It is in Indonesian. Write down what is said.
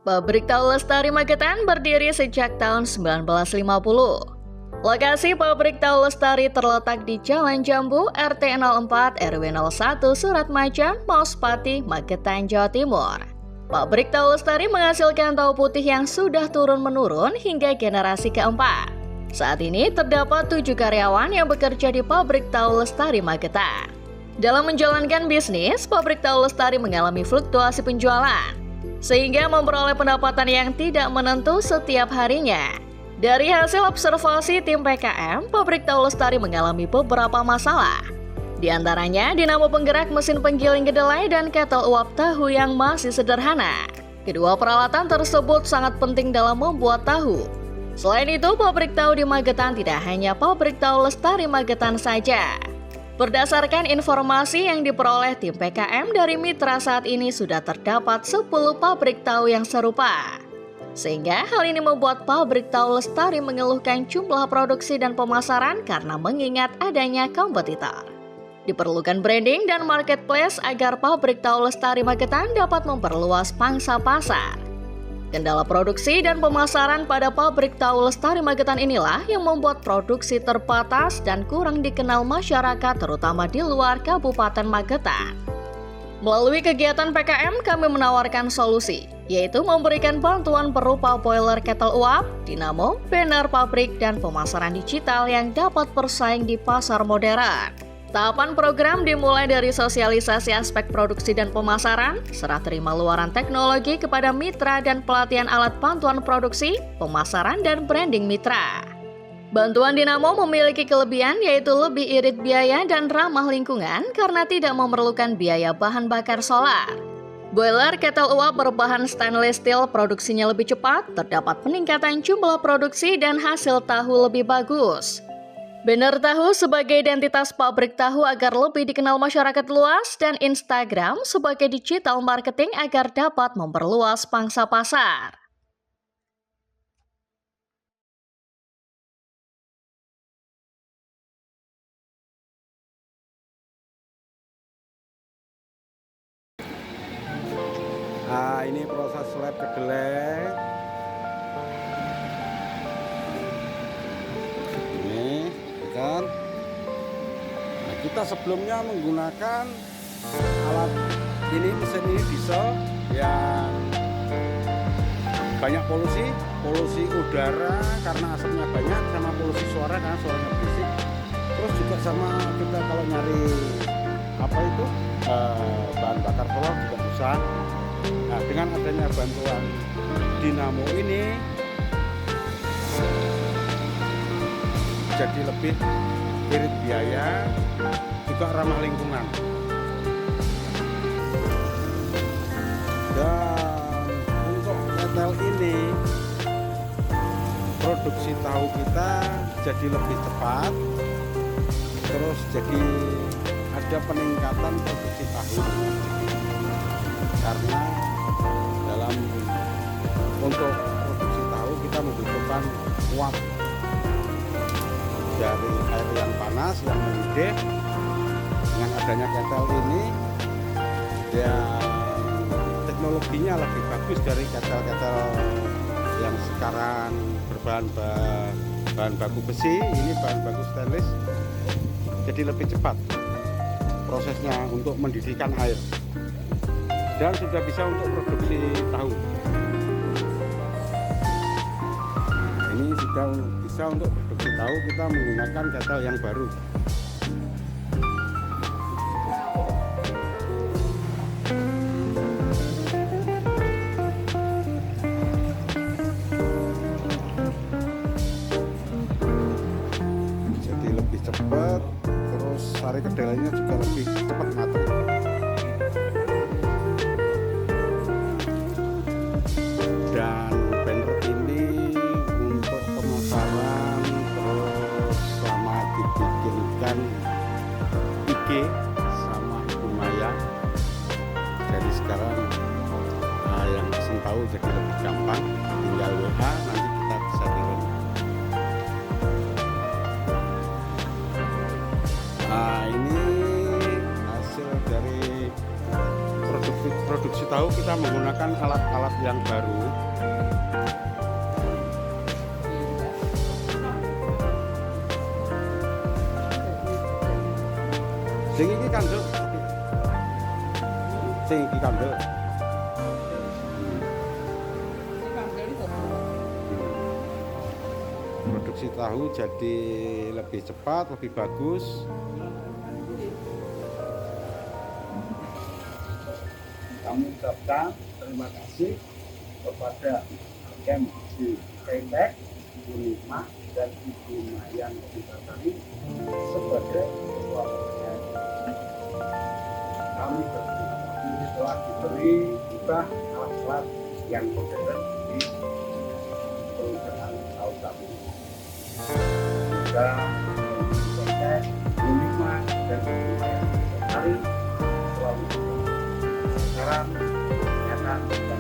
Pabrik Tahu Lestari Magetan berdiri sejak tahun 1950. Lokasi Pabrik Tahu Lestari terletak di Jalan Jambu, RT 04 RW 01 Suratmajan, Mauspati, Magetan, Jawa Timur. Pabrik Tahu Lestari menghasilkan tahu putih yang sudah turun-menurun hingga generasi keempat. Saat ini terdapat 7 karyawan yang bekerja di Pabrik Tahu Lestari Magetan. Dalam menjalankan bisnis, Pabrik Tahu Lestari mengalami fluktuasi penjualan, sehingga memperoleh pendapatan yang tidak menentu setiap harinya. Dari hasil observasi tim PKM, Pabrik Tahu Lestari mengalami beberapa masalah. Di antaranya, dinamo penggerak mesin penggiling kedelai dan ketel uap tahu yang masih sederhana. Kedua peralatan tersebut sangat penting dalam membuat tahu. Selain itu, pabrik tahu di Magetan tidak hanya Pabrik Tahu Lestari Magetan saja. Berdasarkan informasi yang diperoleh tim PKM dari mitra, saat ini sudah terdapat 10 pabrik tahu yang serupa. Sehingga hal ini membuat Pabrik Tahu Lestari mengeluhkan jumlah produksi dan pemasaran karena mengingat adanya kompetitor. Diperlukan branding dan marketplace agar Pabrik Tahu Lestari Magetan dapat memperluas pangsa pasar. Kendala produksi dan pemasaran pada Pabrik Tahu Lestari Magetan inilah yang membuat produksi terbatas dan kurang dikenal masyarakat, terutama di luar Kabupaten Magetan. Melalui kegiatan PKM, kami menawarkan solusi, yaitu memberikan bantuan berupa boiler ketel uap, dinamo, banner pabrik, dan pemasaran digital yang dapat bersaing di pasar modern. Tahapan program dimulai dari sosialisasi aspek produksi dan pemasaran, serah terima luaran teknologi kepada mitra dan pelatihan alat bantuan produksi, pemasaran, dan branding mitra. Bantuan dinamo memiliki kelebihan yaitu lebih irit biaya dan ramah lingkungan karena tidak memerlukan biaya bahan bakar solar. Boiler ketel uap berbahan stainless steel produksinya lebih cepat, terdapat peningkatan jumlah produksi dan hasil tahu lebih bagus. Banner tahu sebagai identitas pabrik tahu agar lebih dikenal masyarakat luas, dan Instagram sebagai digital marketing agar dapat memperluas pangsa pasar. Nah, ini proses lab kedelai. Ini kan. Nah, kita sebelumnya menggunakan alat ini, mesin ini diesel yang banyak polusi udara karena asapnya banyak, sama polusi suara karena suaranya berisik. Terus juga sama kita kalau nyari bahan bakar solar juga susah. Nah, dengan adanya bantuan dinamo ini jadi lebih irit biaya, juga ramah lingkungan. Dan untuk ketel ini, produksi tahu kita jadi lebih cepat, terus jadi ada peningkatan produksi tahu. Karena untuk produksi tahu kita membutuhkan uap dari air yang panas yang mendidih. Dengan adanya ketel ini, teknologinya lebih bagus dari ketel-ketel yang sekarang berbahan baku besi. Ini bahan baku stainless, jadi lebih cepat prosesnya untuk mendidihkan air, dan sudah bisa untuk produksi tahu. Ini sudah bisa untuk produksi tahu, kita menggunakan ketel yang baru. Jadi lebih cepat, terus sari kedelainya juga lebih cepat matang. Dan banner ini untuk pemasaran, terus sama dibikinkan IG sama Ibu Maya. Jadi sekarang yang pesen tahu jadi lebih gampang, tinggal WA, nanti kita bisa kirim. Nah, ini hasil dari produksi tahu tahu kita menggunakan alat-alat yang baru. Sing iki kan, Dok. Sing iki kan, Dok. Produksi tahu jadi lebih cepat, lebih bagus. Kami ucapkan terima kasih kepada MC Pendek, Ibu Nikmah, dan Ibu Mayan Kebisatari sebagai ketua OPM. Kami berterima kasih telah diberi hibah alat-alat yang modern di perusahaan tahu kami. Semoga MC Pendek, Ibu Nikmah, dan Ibu Mayan Kebisatari selalu sekarang, kesehatan,